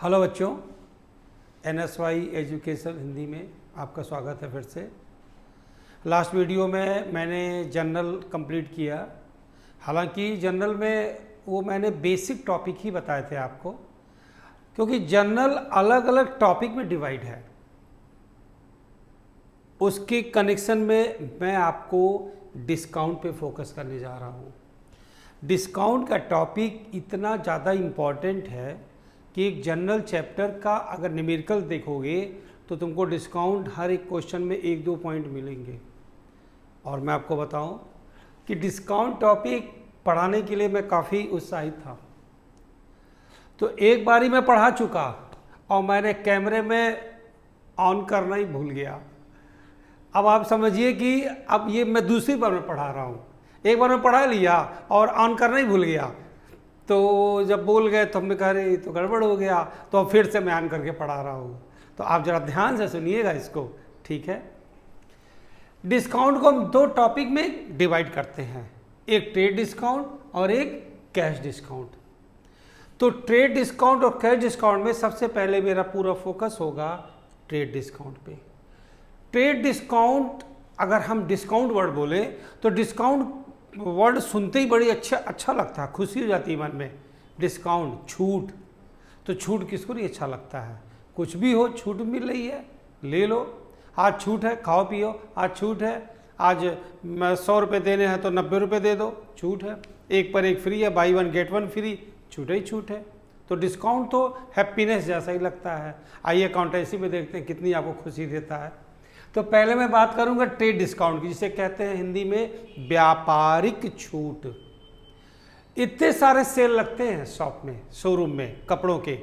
Hello बच्चों, NSY education Hindi में आपका स्वागत है फिर से। लास्ट वीडियो में मैंने जनरल कंप्लीट किया। हालांकि जनरल में वो मैंने बेसिक टॉपिक ही बताए थे आपको, क्योंकि जनरल अलग अलग टॉपिक में डिवाइड है। उसके कनेक्शन में मैं आपको डिस्काउंट पे फोकस करने जा रहा हूँ। डिस्काउंट का टॉपिक इतना ज़्यादा इम्पॉर्टेंट है कि एक जनरल चैप्टर का अगर न्यूमेरिकल देखोगे तो तुमको डिस्काउंट हर एक क्वेश्चन में 1-2 पॉइंट मिलेंगे। और मैं आपको बताऊं कि डिस्काउंट टॉपिक पढ़ाने के लिए मैं काफ़ी उत्साहित था। तो एक बारी मैं पढ़ा चुका और मैंने कैमरे में ऑन करना ही भूल गया। अब आप समझिए कि अब ये मैं दूसरी बार में पढ़ा रहा हूँ। एक बार मैं पढ़ा लिया और ऑन करना ही भूल गया, तो जब बोल गए तो हमने कहा अरे तो गड़बड़ हो गया, तो फिर से मैं ऑन करके पढ़ा रहा हूँ। तो आप ज़रा ध्यान से सुनिएगा इसको, ठीक है। डिस्काउंट को हम 2 टॉपिक में डिवाइड करते हैं, एक ट्रेड डिस्काउंट और एक कैश डिस्काउंट। तो ट्रेड डिस्काउंट और कैश डिस्काउंट में सबसे पहले मेरा पूरा फोकस होगा ट्रेड डिस्काउंट पे। ट्रेड डिस्काउंट, अगर हम डिस्काउंट वर्ड बोले तो डिस्काउंट वर्ड सुनते ही बड़ी अच्छा लगता है, खुशी हो जाती है मन में। डिस्काउंट, छूट, तो छूट किसको नहीं अच्छा लगता है। कुछ भी हो, छूट मिल रही है, ले लो। आज छूट है, खाओ पियो, आज छूट है। आज 100 रुपये देने हैं तो 90 रुपये दे दो, छूट है। एक पर एक फ्री है, बाई 1 गेट 1 फ्री, छूट ही छूट है। तो डिस्काउंट तो हैप्पीनेस जैसा ही लगता है। आइए अकाउंटेंसी में देखते हैं कितनी आपको खुशी देता है। तो पहले मैं बात करूंगा ट्रेड डिस्काउंट की, जिसे कहते हैं हिंदी में व्यापारिक छूट। इतने सारे सेल लगते हैं शॉप में, शोरूम में, कपड़ों के।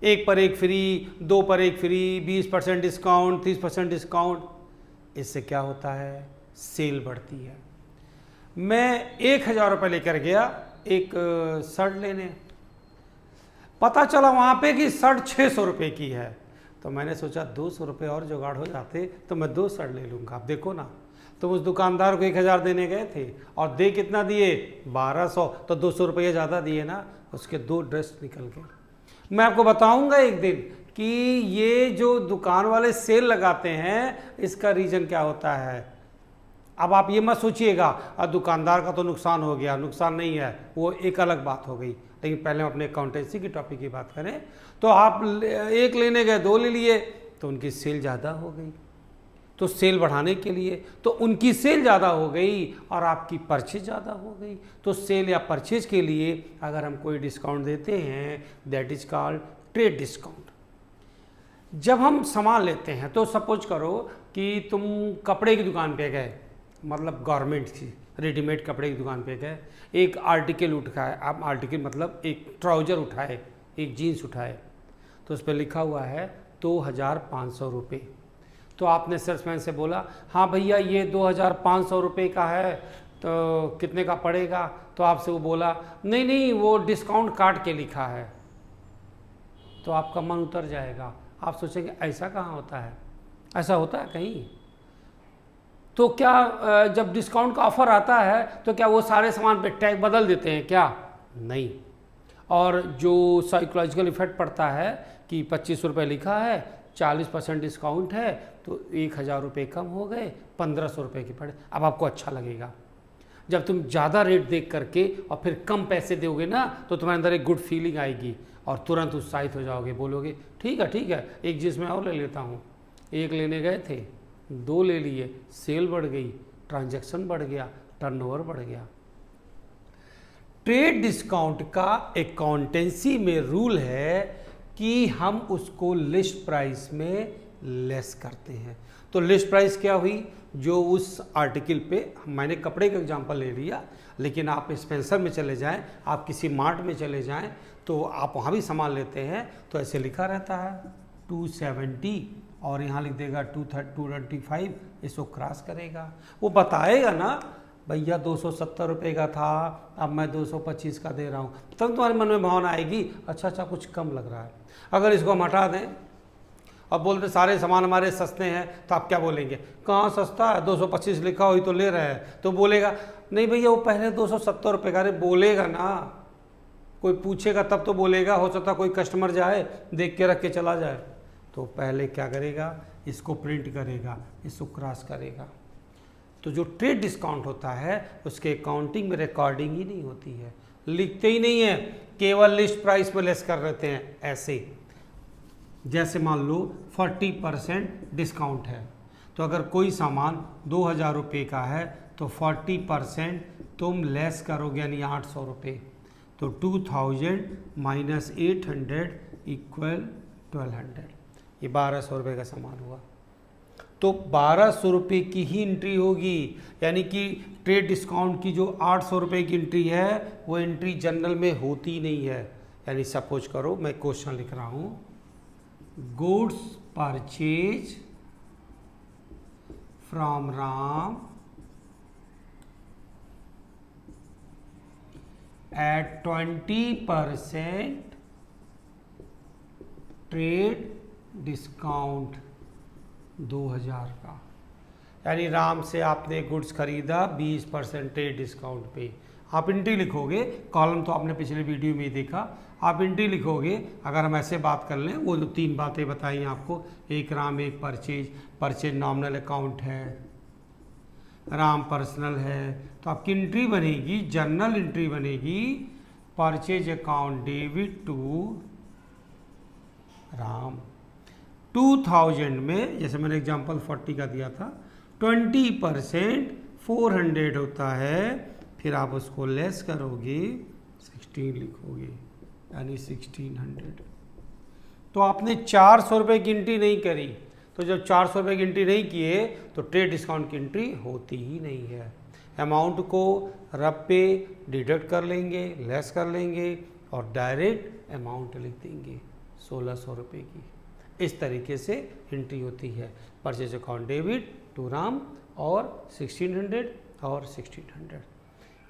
1 पर 1 फ्री, 2 पर 1 फ्री, 20% डिस्काउंट, 30% डिस्काउंट। इससे क्या होता है, सेल बढ़ती है। मैं 1000 रुपये लेकर गया एक शर्ट लेने, पता चला वहाँ पे कि शर्ट 600 रुपये की है। तो मैंने सोचा 200 रुपये और जुगाड़ हो जाते तो मैं 2 शर्ट ले लूँगा। आप देखो ना, तो उस दुकानदार को 1000 देने गए थे और दे कितना दिए, 1200, तो 200 रुपये ज़्यादा दिए ना, उसके 2 ड्रेस निकल गए। मैं आपको बताऊंगा एक दिन कि ये जो दुकान वाले सेल लगाते हैं इसका रीज़न क्या होता है। अब आप ये मत सोचिएगा दुकानदार का तो नुकसान हो गया, नुकसान नहीं है, वो एक अलग बात हो गई। लेकिन पहले हम अपने अकाउंटेंसी की टॉपिक की बात करें तो आप एक लेने गए, 2 ले लिए, तो उनकी सेल ज़्यादा हो गई। तो सेल बढ़ाने के लिए तो उनकी सेल ज़्यादा हो गई और आपकी परचेज ज़्यादा हो गई। तो सेल या परचेज के लिए अगर हम कोई डिस्काउंट देते हैं, that is called trade discount. जब हम सामान लेते हैं तो सपोज करो कि तुम कपड़े की दुकान पे गए, मतलब गारमेंट की रेडीमेड कपड़े की दुकान पे गए, एक आर्टिकल उठाए, आप आर्टिकल मतलब एक ट्राउज़र उठाए, एक जीन्स उठाए, तो उस पर लिखा हुआ है 2500 रुपये। तो आपने सेल्समैन से बोला हाँ भैया ये 2500 रुपये का है, तो कितने का पड़ेगा। तो आपसे वो बोला नहीं नहीं वो डिस्काउंट काट के लिखा है। तो आपका मन उतर जाएगा, आप सोचेंगे ऐसा कहाँ होता है, ऐसा होता है कहीं। तो क्या जब डिस्काउंट का ऑफर आता है तो क्या वो सारे सामान पे टैग बदल देते हैं क्या, नहीं। और जो साइकोलॉजिकल इफेक्ट पड़ता है कि 2500 रुपये लिखा है, 40% डिस्काउंट है, तो 1000 रुपये कम हो गए, 1500 रुपये के पड़े। अब आपको अच्छा लगेगा जब तुम ज़्यादा रेट देख करके और फिर कम पैसे दोगे ना, तो तुम्हारे अंदर एक गुड फीलिंग आएगी और तुरंत उत्साहित हो जाओगे, बोलोगे ठीक है एक चीज़ मैं और ले लेता हूँ। एक लेने गए थे, 2 ले लिए, सेल बढ़ गई, ट्रांजैक्शन बढ़ गया, टर्नओवर बढ़ गया। ट्रेड डिस्काउंट का अकाउंटेंसी में रूल है कि हम उसको लिस्ट प्राइस में लेस करते हैं। तो लिस्ट प्राइस क्या हुई, जो उस आर्टिकल पे, मैंने कपड़े का एग्जांपल ले लिया, लेकिन आप स्पेंसर में चले जाएं, आप किसी मार्ट में चले जाएं, तो आप वहाँ भी सामान लेते हैं तो ऐसे लिखा रहता है 270 और यहाँ लिख देगा 225, इसको क्रॉस करेगा। वो बताएगा ना भैया 270 रुपये का था, अब मैं 225 का दे रहा हूँ, तब तुम्हारे मन में भावना आएगी अच्छा कुछ कम लग रहा है। अगर इसको हम हटा दें और बोलते सारे सामान हमारे सस्ते हैं, तो आप क्या बोलेंगे, कहाँ सस्ता है, 225 लिखा हुई तो ले रहे हैं। तो बोलेगा नहीं भैया वो पहले 270 रुपये का, अरे बोलेगा ना, कोई पूछेगा तब तो बोलेगा, हो सकता कोई कस्टमर जाए देख के रख के चला जाए, तो पहले क्या करेगा, इसको प्रिंट करेगा, इसको क्रॉस करेगा। तो जो ट्रेड डिस्काउंट होता है उसके अकाउंटिंग में रिकॉर्डिंग ही नहीं होती है, लिखते ही नहीं है, केवल लिस्ट प्राइस पे लेस कर देते हैं। ऐसे जैसे मान लो 40% डिस्काउंट है, तो अगर कोई सामान 2000 रुपये का है तो 40% तुम लेस करोगे, यानी 800 रुपये, तो 2000 माइनस 800 इक्वल 1200, ये 1200 रुपये का सामान हुआ। तो 1200 रुपये की ही एंट्री होगी, यानी कि ट्रेड डिस्काउंट की जो 800 रुपये की एंट्री है वो एंट्री जनरल में होती नहीं है। यानी सपोज करो मैं क्वेश्चन लिख रहा हूँ, goods purchase from Ram at 20% trade discount 2000 का, यानी राम से आपने गुड्स खरीदा 20% ट्रेड डिस्काउंट पे। आप एंट्री लिखोगे, कॉलम तो आपने पिछले वीडियो में ही देखा, आप एंट्री लिखोगे। अगर हम ऐसे बात कर लें, वो जो 3 बातें बताई आपको, एक राम, एक परचेज नॉमिनल अकाउंट है, राम पर्सनल है, तो आपकी एंट्री बनेगी, जर्नल एंट्री बनेगी, purchase account debit to Ram. 2000 में, जैसे मैंने एग्जांपल 40 का दिया था, 20% 400 होता है, फिर आप उसको लेस करोगे, 16 लिखोगे, यानी 1600। तो आपने 400 रुपये की एंट्री नहीं करी, तो जब 400 रुपये की एंट्री नहीं किए तो ट्रेड डिस्काउंट की एंट्री होती ही नहीं है। अमाउंट को रब पे डिडक्ट कर लेंगे, लेस कर लेंगे और डायरेक्ट अमाउंट लिख देंगे 1600 रुपये की। इस तरीके से एंट्री होती है, purchase account debit to Ram और 1600 और 1600।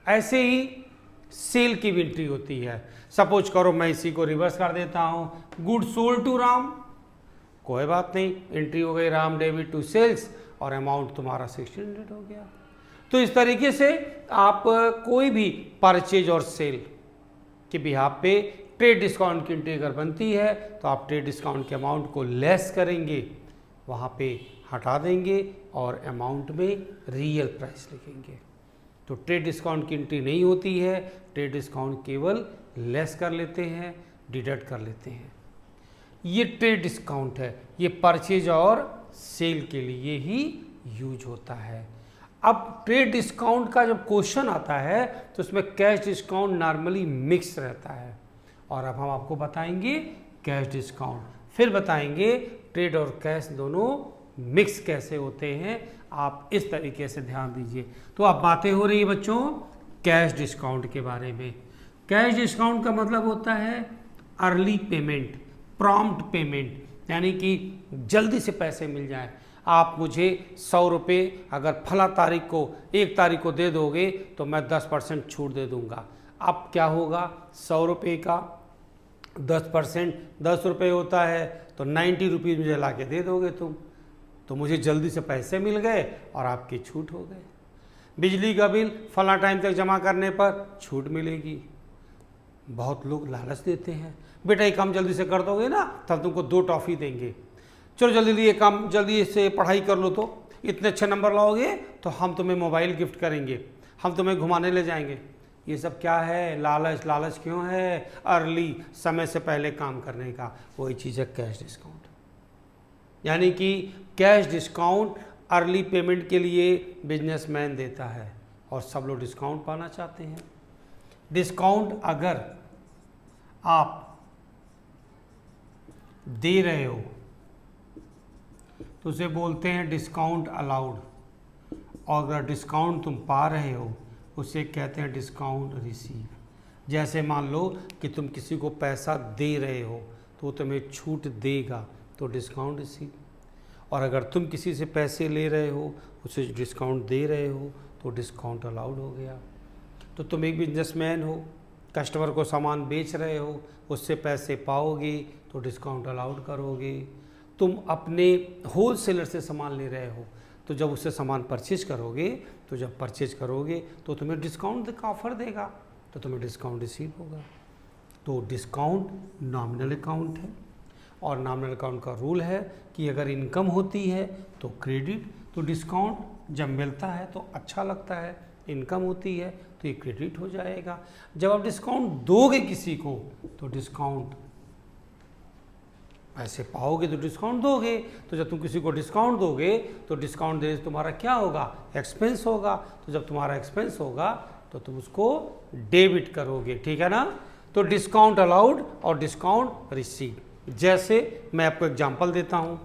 ऐसे ही सेल की भी एंट्री होती है। सपोज करो मैं इसी को रिवर्स कर देता हूँ, गुड सोल्ड टू राम, कोई बात नहीं, एंट्री हो गई राम डेबिट टू सेल्स और अमाउंट तुम्हारा 1600 हो गया। तो इस तरीके से आप कोई भी परचेज और सेल के बिहाफ पे ट्रेड डिस्काउंट की एंट्री अगर बनती है तो आप ट्रेड डिस्काउंट के अमाउंट को लेस करेंगे, वहाँ पे हटा देंगे और अमाउंट में रियल प्राइस लिखेंगे। तो ट्रेड डिस्काउंट की एंट्री नहीं होती है, ट्रेड डिस्काउंट केवल लेस कर लेते हैं, डिडक्ट कर लेते हैं। ये ट्रेड डिस्काउंट है, ये परचेज और सेल के लिए ही यूज होता है। अब ट्रेड डिस्काउंट का जब क्वेश्चन आता है तो उसमें कैश डिस्काउंट नॉर्मली मिक्स रहता है, और अब हम आपको बताएंगे कैश डिस्काउंट, फिर बताएंगे ट्रेड और कैश दोनों मिक्स कैसे होते हैं। आप इस तरीके से ध्यान दीजिए। तो अब बातें हो रही है बच्चों कैश डिस्काउंट के बारे में। कैश डिस्काउंट का मतलब होता है अर्ली पेमेंट, प्रॉम्प्ट पेमेंट, यानी कि जल्दी से पैसे मिल जाए। आप मुझे 100 रुपये अगर फला तारीख को 1 तारीख को दे दोगे तो मैं 10% छूट दे दूंगा। अब क्या होगा, 100 रुपये का 10% 10 रुपये होता है, तो 90 रुपीज़ मुझे ला के दे दोगे तुम, तो मुझे जल्दी से पैसे मिल गए और आपकी छूट हो गए। बिजली का बिल फला टाइम तक जमा करने पर छूट मिलेगी। बहुत लोग लालच देते हैं, बेटा ये काम जल्दी से कर दोगे ना तब तुमको 2 टॉफ़ी देंगे, चलो जल्दी ये काम जल्दी से पढ़ाई कर लो, तो इतने अच्छे नंबर लाओगे तो हम तुम्हें मोबाइल गिफ्ट करेंगे, हम तुम्हें घुमाने ले जाएंगे। ये सब क्या है, लालच। लालच क्यों है, अर्ली, समय से पहले काम करने का। वही चीज़ है कैश डिस्काउंट, यानी कि कैश डिस्काउंट अर्ली पेमेंट के लिए बिजनेसमैन देता है और सब लोग डिस्काउंट पाना चाहते हैं। डिस्काउंट अगर आप दे रहे हो तो उसे बोलते हैं डिस्काउंट अलाउड, और अगर डिस्काउंट तुम पा रहे हो उसे कहते हैं डिस्काउंट रिसीव। जैसे मान लो कि तुम किसी को पैसा दे रहे हो तो तुम्हें छूट देगा, तो डिस्काउंट रिसीव। और अगर तुम किसी से पैसे ले रहे हो उसे डिस्काउंट दे रहे हो तो डिस्काउंट अलाउड हो गया। तो तुम एक बिजनेसमैन हो, कस्टमर को सामान बेच रहे हो, उससे पैसे पाओगे तो डिस्काउंट अलाउड करोगे। तुम अपने होलसेलर से सामान ले रहे हो तो जब उससे सामान परचेज करोगे, तो जब परचेज करोगे तो तुम्हें डिस्काउंट का ऑफर देगा, तो तुम्हें डिस्काउंट रिसीव होगा। तो डिस्काउंट नॉमिनल अकाउंट है, और नॉमिनल अकाउंट का रूल है कि अगर इनकम होती है तो क्रेडिट, तो डिस्काउंट जब मिलता है तो अच्छा लगता है, इनकम होती है तो ये क्रेडिट हो जाएगा। जब आप डिस्काउंट दोगे किसी को तो डिस्काउंट, पैसे पाओगे तो डिस्काउंट दोगे, तो जब तुम किसी को डिस्काउंट दोगे तो डिस्काउंट देने से तुम्हारा क्या होगा, एक्सपेंस होगा, तो जब तुम्हारा एक्सपेंस होगा तो तुम उसको डेबिट करोगे, ठीक है ना। तो डिस्काउंट अलाउड और डिस्काउंट रिसीव। जैसे मैं आपको एग्जांपल देता हूं,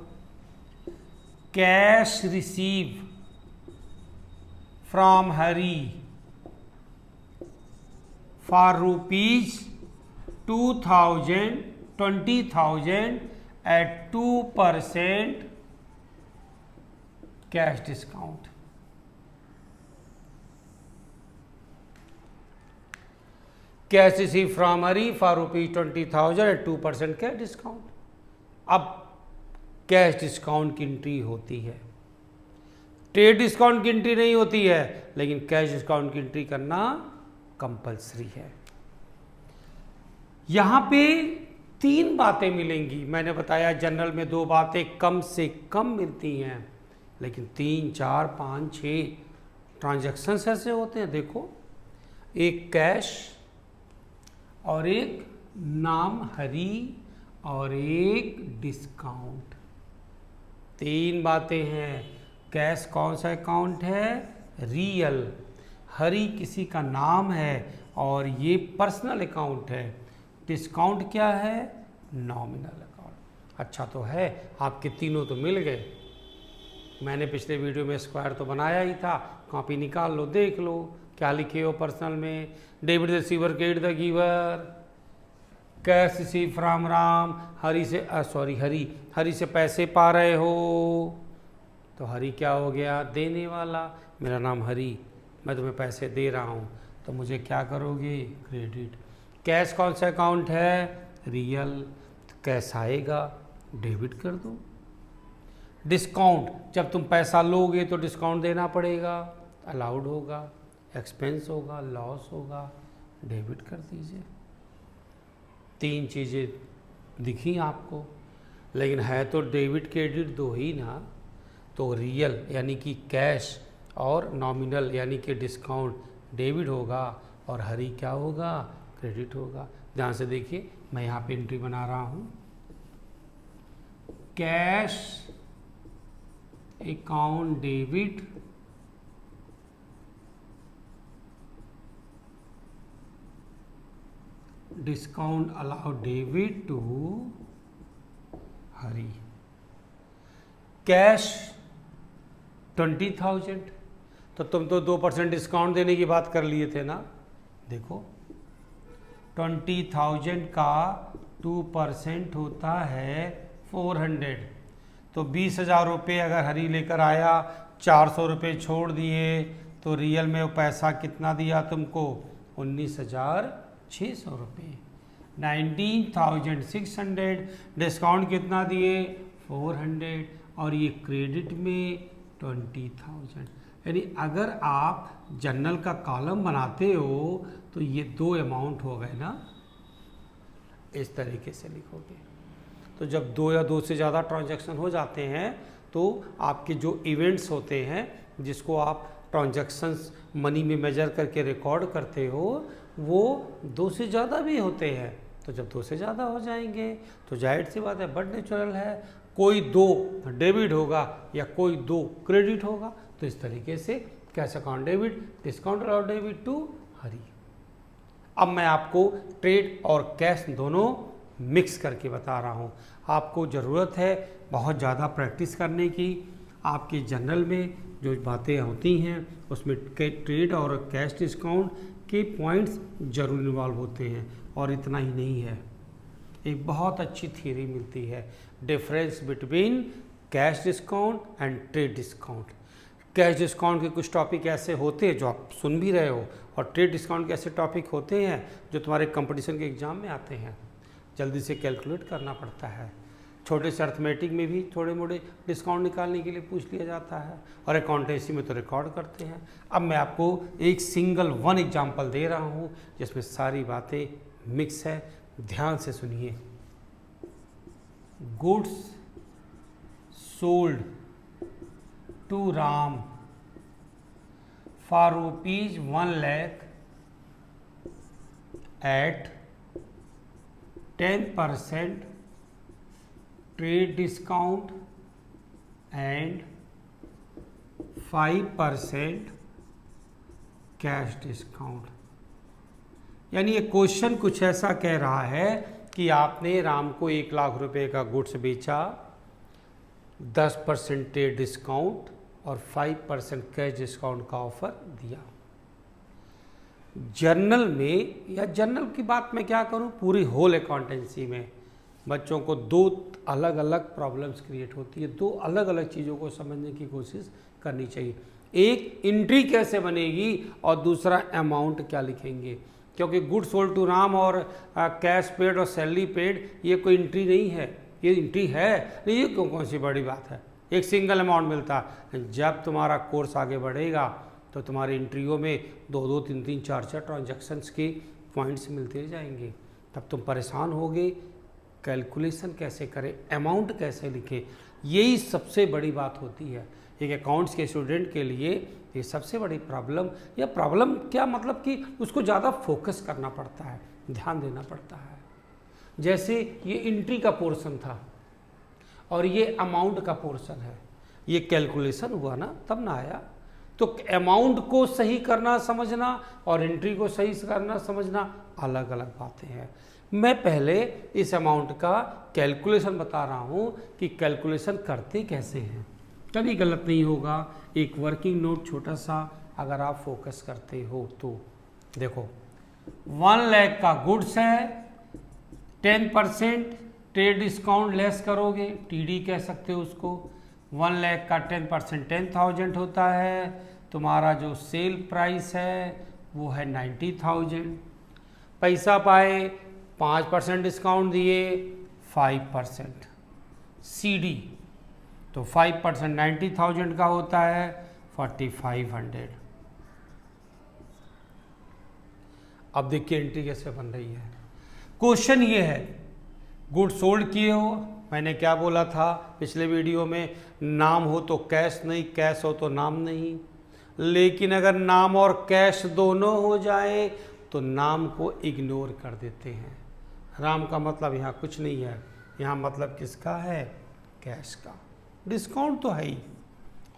cash receive from Hari for rupees 20,000 at 2% cash discount. Cash receive from Hari for rupees 20,000 at 2% cash discount. अब कैश डिस्काउंट की एंट्री होती है, ट्रेड डिस्काउंट की एंट्री नहीं होती है, लेकिन कैश डिस्काउंट की एंट्री करना कंपलसरी है। यहां पे 3 बातें मिलेंगी। मैंने बताया जनरल में 2 बातें कम से कम मिलती हैं, लेकिन 3, 4, 5, 6 ट्रांजैक्शंस ऐसे होते हैं। देखो, एक कैश और एक नाम हरी और एक डिस्काउंट, 3 बातें हैं। कैश कौन सा अकाउंट है, रियल। हरी किसी का नाम है और ये पर्सनल अकाउंट है। डिस्काउंट क्या है, नॉमिनल अकाउंट। अच्छा तो है, आपके तीनों तो मिल गए। मैंने पिछले वीडियो में स्क्वायर तो बनाया ही था, कॉपी निकाल लो, देख लो क्या लिखे हो पर्सनल में। Debit receiver, credit the giver, cash receive from Ram, Hari से हरी से पैसे पा रहे हो, तो हरी क्या हो गया, देने वाला। मेरा नाम हरी, मैं तुम्हें पैसे दे रहा हूँ, तो मुझे क्या करोगे, क्रेडिट। कैश कौन सा अकाउंट है, रियल, कैश आएगा, डेबिट कर दो। डिस्काउंट, जब तुम पैसा लोगे तो डिस्काउंट देना पड़ेगा, अलाउड होगा, एक्सपेंस होगा, लॉस होगा, डेबिट कर दीजिए। 3 चीज़ें दिखी आपको, लेकिन है तो डेबिट क्रेडिट 2 ही ना। तो रियल यानी कि कैश और नॉमिनल यानी कि डिस्काउंट डेबिट होगा, और हरी क्या होगा, क्रेडिट होगा। ध्यान से देखिए, मैं यहाँ पे एंट्री बना रहा हूँ, cash account debit, discount allowed debit to Hari. Cash 20,000, तो तुम तो 2% डिस्काउंट देने की बात कर लिए थे ना। देखो 20,000 का 2% होता है 400, तो 20,000 रुपये अगर हरी लेकर आया, 400 रुपये छोड़ दिए, तो रियल में वो पैसा कितना दिया तुमको, 19,600 रुपये। 19,600, डिस्काउंट कितना दिए, 400, और ये क्रेडिट में 20,000। यानी अगर आप जनरल का कॉलम बनाते हो तो ये 2 अमाउंट हो गए ना, इस तरीके से लिखोगे। तो जब 2 या 2 से ज़्यादा ट्रांजैक्शन हो जाते हैं तो आपके जो इवेंट्स होते हैं, जिसको आप ट्रांजैक्शंस मनी में मेजर करके रिकॉर्ड करते हो, वो 2 से ज़्यादा भी होते हैं। तो जब 2 से ज़्यादा हो जाएंगे तो जाहिर सी बात है, बट नेचुरल है, कोई 2 डेबिट होगा या कोई 2 क्रेडिट होगा। तो इस तरीके से cash account debit, discount allowed debit to Hari. अब मैं आपको ट्रेड और कैश दोनों मिक्स करके बता रहा हूँ। आपको ज़रूरत है बहुत ज़्यादा प्रैक्टिस करने की। आपके जनरल में जो बातें होती हैं उसमें ट्रेड और कैश डिस्काउंट के पॉइंट्स जरूर इन्वॉल्व होते हैं, और इतना ही नहीं है, एक बहुत अच्छी थ्योरी मिलती है, difference between cash discount and trade discount. Cash discount के कुछ टॉपिक ऐसे होते हैं जो आप सुन भी रहे हो, और ट्रेड डिस्काउंट के ऐसे टॉपिक होते हैं जो तुम्हारे कंपटीशन के एग्जाम में आते हैं, जल्दी से कैलकुलेट करना पड़ता है। छोटे से अर्थमेटिक में भी थोड़े मोड़े डिस्काउंट निकालने के लिए पूछ लिया जाता है, और अकाउंटेंसी में तो रिकॉर्ड करते हैं। अब मैं आपको एक सिंगल 1 एग्जाम्पल दे रहा हूँ जिसमें सारी बातें मिक्स है, ध्यान से सुनिए, goods sold to Ram for ₹1 lakh at 10% trade discount and 5% cash discount. यानी ये क्वेश्चन कुछ ऐसा कह रहा है कि आपने राम को 1 लाख रुपए का गुड्स बेचा, 10% ट्रेड डिस्काउंट और 5% कैश डिस्काउंट का ऑफर दिया। जर्नल में, या जर्नल की बात मैं क्या करूं, पूरी होल अकाउंटेंसी में बच्चों को 2 अलग अलग प्रॉब्लम्स क्रिएट होती है, 2 अलग अलग चीज़ों को समझने की कोशिश करनी चाहिए। एक एंट्री कैसे बनेगी और दूसरा अमाउंट क्या लिखेंगे, क्योंकि गुड सोल्ड टू राम और कैश पेड और सैलरी पेड ये कोई एंट्री नहीं है। ये एंट्री है नहीं, ये कौन सी बड़ी बात है, एक सिंगल अमाउंट मिलता है। जब तुम्हारा कोर्स आगे बढ़ेगा तो तुम्हारी एंट्रियों में 2-2, 3-3, 4-4 ट्रांजैक्शंस के पॉइंट्स मिलते जाएंगे। तब तुम परेशान होगे, कैलकुलेशन कैसे करें, अमाउंट कैसे लिखें। यही सबसे बड़ी बात होती है एक अकाउंट्स के स्टूडेंट के लिए। ये सबसे बड़ी प्रॉब्लम, या प्रॉब्लम क्या मतलब कि उसको ज़्यादा फोकस करना पड़ता है, ध्यान देना पड़ता है। जैसे ये एंट्री का पोर्शन था और ये अमाउंट का पोर्शन है, ये कैलकुलेशन हुआ ना तब ना आया। तो अमाउंट को सही करना समझना और एंट्री को सही करना समझना अलग अलग बातें हैं। मैं पहले इस अमाउंट का कैलकुलेशन बता रहा हूँ कि कैलकुलेशन करते कैसे हैं, कभी गलत नहीं होगा। एक वर्किंग नोट छोटा सा अगर आप फोकस करते हो तो देखो, 1 लाख का गुड्स है, 10% ट्रेड डिस्काउंट लेस करोगे, टीडी कह सकते हो उसको। 1 लाख का 10% 10,000 होता है। तुम्हारा जो सेल प्राइस है वो है 90,000। पैसा पाए, 5% डिस्काउंट दिए, 5% सीडी, तो 5% 90,000 का होता है 4,500। अब देखिए एंट्री कैसे बन रही है। क्वेश्चन ये है, गुड सोल्ड किए हो, मैंने क्या बोला था पिछले वीडियो में, नाम हो तो कैश नहीं, कैश हो तो नाम नहीं। लेकिन अगर नाम और कैश दोनों हो जाए तो नाम को इग्नोर कर देते हैं। राम का मतलब यहाँ कुछ नहीं है, यहाँ मतलब किसका है, कैश का। डिस्काउंट तो है ही,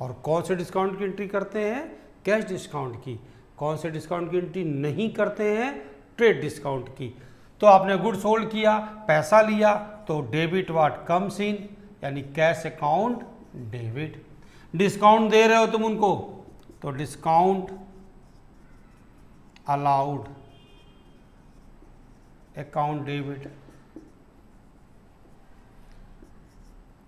और कौन से डिस्काउंट की एंट्री करते हैं, कैश डिस्काउंट की। कौन से डिस्काउंट की एंट्री नहीं करते हैं, ट्रेड डिस्काउंट की। तो आपने गुड सोल्ड किया, पैसा लिया, तो डेबिट व्हाट कम्स इन, यानी कैश अकाउंट डेबिट। डिस्काउंट दे रहे हो तुम उनको, तो डिस्काउंट अलाउड अकाउंट डेबिट।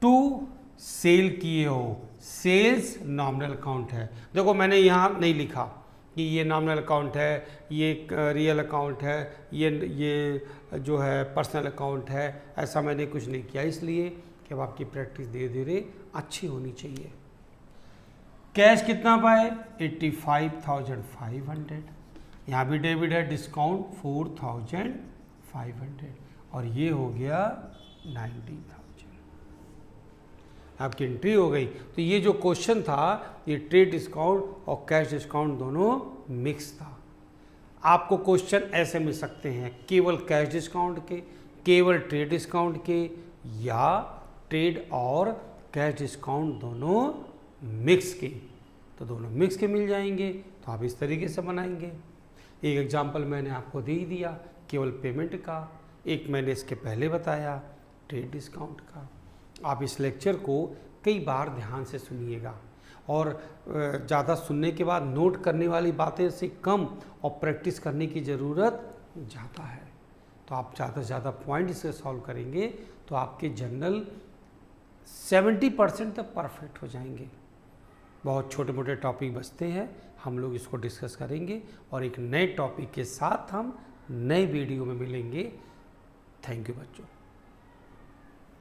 टू सेल किए हो, सेल्स नॉमिनल अकाउंट है। देखो मैंने यहाँ नहीं लिखा कि ये नॉमिनल अकाउंट है, ये रियल अकाउंट है, ये जो है पर्सनल अकाउंट है, ऐसा मैंने कुछ नहीं किया, इसलिए कि अब आपकी प्रैक्टिस धीरे धीरे अच्छी होनी चाहिए। कैश कितना पाए, 85,500। यहाँ भी डेबिट है, डिस्काउंट 4,500, और ये हो गया 90,000। आपकी एंट्री हो गई। तो ये जो क्वेश्चन था, ये ट्रेड डिस्काउंट और कैश डिस्काउंट दोनों मिक्स था। आपको क्वेश्चन ऐसे मिल सकते हैं, केवल कैश डिस्काउंट के, केवल ट्रेड डिस्काउंट के, या ट्रेड और कैश डिस्काउंट दोनों मिक्स के। तो दोनों मिक्स के मिल जाएंगे, तो आप इस तरीके से बनाएंगे। एक एग्जांपल मैंने आपको दे ही दिया केवल पेमेंट का, एक मैंने इसके पहले बताया ट्रेड डिस्काउंट का। आप इस लेक्चर को कई बार ध्यान से सुनिएगा, और ज़्यादा सुनने के बाद नोट करने वाली बातें से कम और प्रैक्टिस करने की ज़रूरत ज़्यादा है। तो आप ज़्यादा से ज़्यादा पॉइंट इसे सॉल्व करेंगे तो आपके जनरल 70% तक परफेक्ट हो जाएंगे। बहुत छोटे मोटे टॉपिक बचते हैं, हम लोग इसको डिस्कस करेंगे, और एक नए टॉपिक के साथ हम नए वीडियो में मिलेंगे। थैंक यू बच्चों।